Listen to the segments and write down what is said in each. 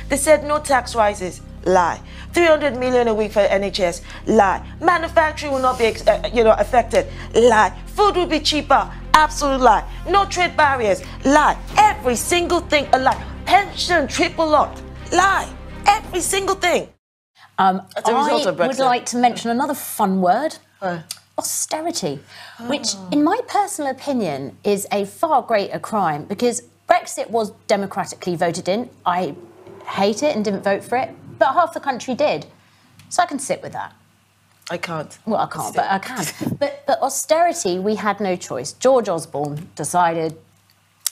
They said no tax rises. Lie. 300 million a week for NHS. Lie. Manufacturing will not be, affected. Lie. Food will be cheaper. Absolute lie. No trade barriers. Lie. Every single thing a lie. Pension triple up. Lie. Every single thing. I would like to mention another fun word. Austerity, which, in my personal opinion, is a far greater crime because Brexit was democratically voted in. I hate it and didn't vote for it, but half the country did. So I can sit with that. I can't. Well, I can't, but I can. But austerity, we had no choice. George Osborne decided,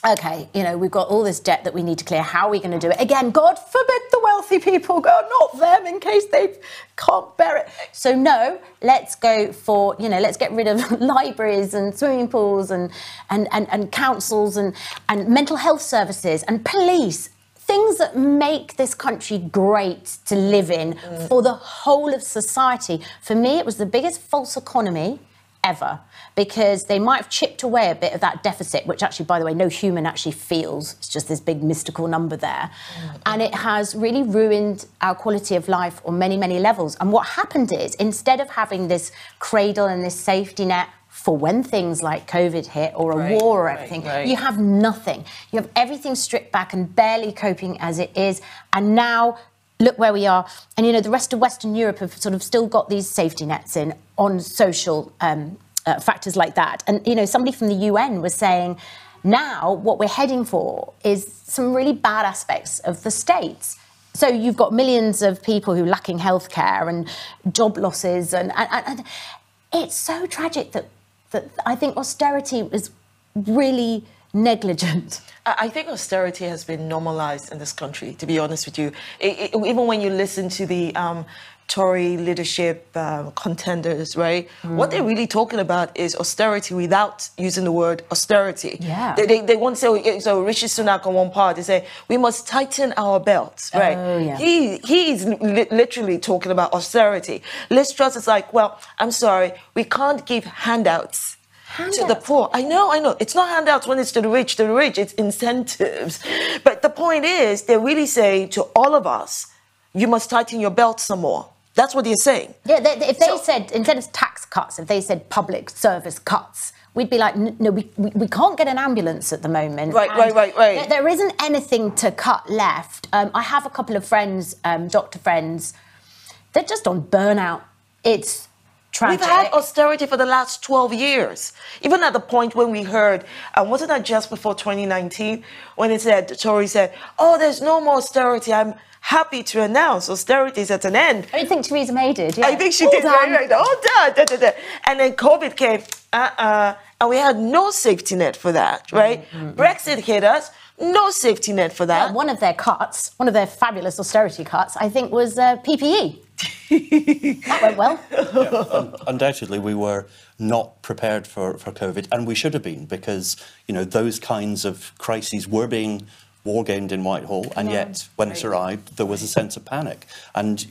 OK, we've got all this debt that we need to clear. How are we going to do it? Again, God forbid the wealthy people go, not them, in case they can't bear it. So, no, let's go for, let's get rid of libraries and swimming pools and councils and mental health services and police. Things that make this country great to live in for the whole of society. For me, it was the biggest false economy ever, because they might have chipped away a bit of that deficit, which actually, by the way, no human actually feels. It's just this big mystical number there. And it has really ruined our quality of life on many, many levels. And what happened is, instead of having this cradle and this safety net for when things like COVID hit or a war or everything, you have nothing. You have everything stripped back and barely coping as it is. And now, look where we are. And, the rest of Western Europe have sort of still got these safety nets in on social factors like that. And, somebody from the UN was saying, now what we're heading for is some really bad aspects of the states. So you've got millions of people who are lacking healthcare and job losses. And it's so tragic that I think austerity is really negligent. I think austerity has been normalized in this country, to be honest with you. Even when you listen to the Tory leadership contenders, right? What they're really talking about is austerity without using the word austerity. Yeah. They want to say, so Rishi Sunak on one part, they say, we must tighten our belts, right? Oh, yeah. He is literally talking about austerity. Liz Truss is like, well, I'm sorry, we can't give handouts to the poor. I know. It's not handouts when it's to the rich. To the rich, it's incentives. But the point is, they're really saying to all of us, you must tighten your belt some more. That's what they're saying. Yeah, if they said, instead of tax cuts, if they said public service cuts, we'd be like, no, we can't get an ambulance at the moment. Right. There isn't anything to cut left. I have a couple of friends, doctor friends, they're just on burnout. It's tragic. We've had austerity for the last 12 years. Even at the point when we heard, wasn't that just before 2019, when the Tory said, oh, there's no more austerity. I'm happy to announce austerity is at an end. I think Theresa May did. Yeah. I think she did. Right. Oh, da. And then COVID came, and we had no safety net for that, right? Brexit hit us, no safety net for that. Well, one of their cuts, one of their fabulous austerity cuts, I think, was PPE. That went well. Yeah, undoubtedly, we were not prepared for COVID, and we should have been, because, those kinds of crises were being war-gamed in Whitehall, and yet, when it arrived, there was a sense of panic. And,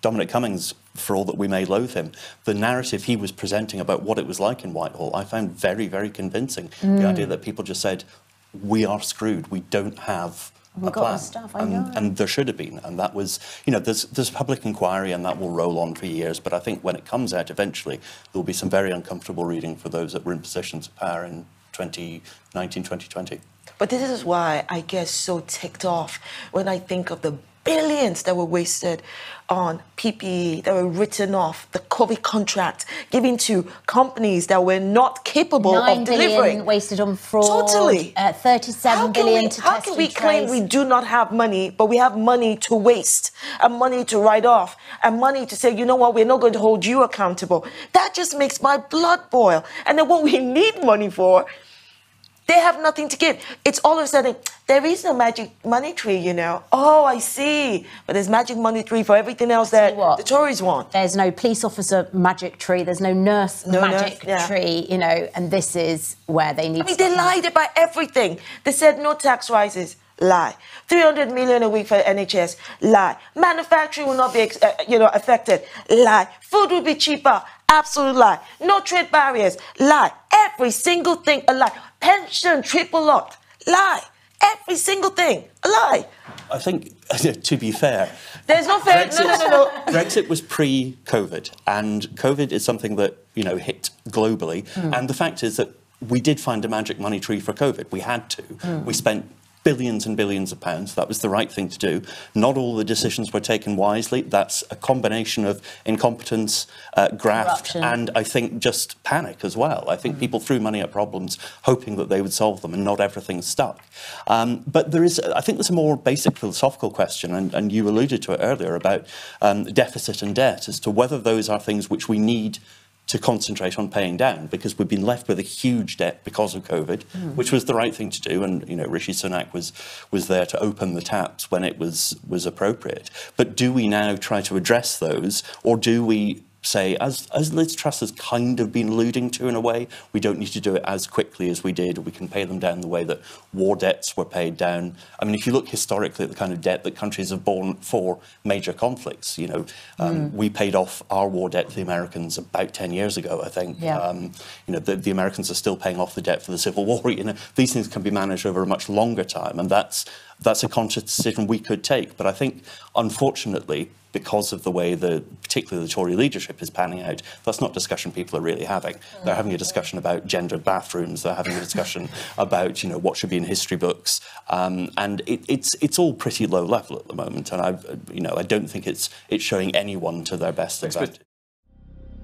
Dominic Cummings, for all that we may loathe him, the narrative he was presenting about what it was like in Whitehall, I found very, very convincing. The idea that people just said, we are screwed, we don't have a plan. Stuff, I know. And there should have been. And that was, there's public inquiry, and that will roll on for years. But I think when it comes out, eventually, there will be some very uncomfortable reading for those that were in positions of power in 2019, 2020. But this is why I get so ticked off when I think of the billions that were wasted on PPE, that were written off, the COVID contract given to companies that were not capable of delivering. 9 billion wasted on fraud. Totally. 37 billion to test and trace. How can we claim we do not have money, but we have money to waste, and money to write off, and money to say, you know what, we're not going to hold you accountable? That just makes my blood boil. And then what we need money for, they have nothing to give. It's all of a sudden, there is no magic money tree, Oh, I see. But there's magic money tree for everything else that the Tories want. There's no police officer magic tree. There's no nurse magic tree, and this is where they need to... they lied about everything. They said no tax rises. Lie. 300 million a week for NHS. Lie. Manufacturing will not be, affected. Lie. Food will be cheaper. Absolute lie. No trade barriers. Lie. Every single thing a lie. Pension triple up. Lie. Every single thing. A lie. I think, to be fair... There's no fair... No. Brexit was pre-COVID, and COVID is something that, you know, hit globally. And the fact is that we did find a magic money tree for COVID. We had to. We spent billions and billions of pounds. That was the right thing to do. Not all the decisions were taken wisely. That's a combination of incompetence, graft, corruption, and I think just panic as well. I think people threw money at problems hoping that they would solve them, and not everything stuck. But I think there's a more basic philosophical question, and you alluded to it earlier, about deficit and debt, as to whether those are things which we need to concentrate on paying down, because we've been left with a huge debt because of COVID, which was the right thing to do. And, you know, Rishi Sunak was there to open the taps when it was appropriate. But do we now try to address those, or do we say, as Liz Truss has kind of been alluding to in a way, we don't need to do it as quickly as we did, or we can pay them down the way that war debts were paid down? I mean, if you look historically at the kind of debt that countries have borne for major conflicts, you know, we paid off our war debt to the Americans about 10 years ago, I think. Yeah. You know, the Americans are still paying off the debt for the Civil War. You know, these things can be managed over a much longer time, and that's a conscious decision we could take. But I think, unfortunately, because of the way particularly the Tory leadership is panning out, that's not a discussion people are really having. They're having a discussion about gendered bathrooms. They're having a discussion about, you know, what should be in history books, and it's all pretty low level at the moment. And I don't think it's showing anyone to their best advantage.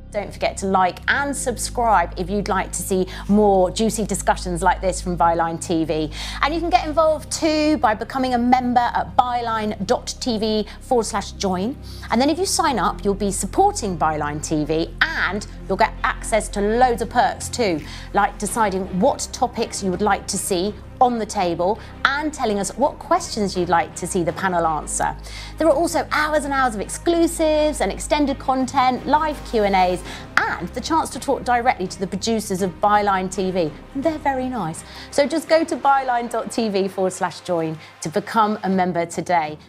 Don't forget to like and subscribe if you'd like to see more juicy discussions like this from Byline TV. And you can get involved too by becoming a member at byline.tv/join. And then if you sign up, you'll be supporting Byline TV, and you'll get access to loads of perks too, like deciding what topics you would like to see on the table and telling us what questions you'd like to see the panel answer. There are also hours and hours of exclusives and extended content, live Q&As, and the chance to talk directly to the producers of Byline TV. And they're very nice. So just go to byline.tv/join to become a member today.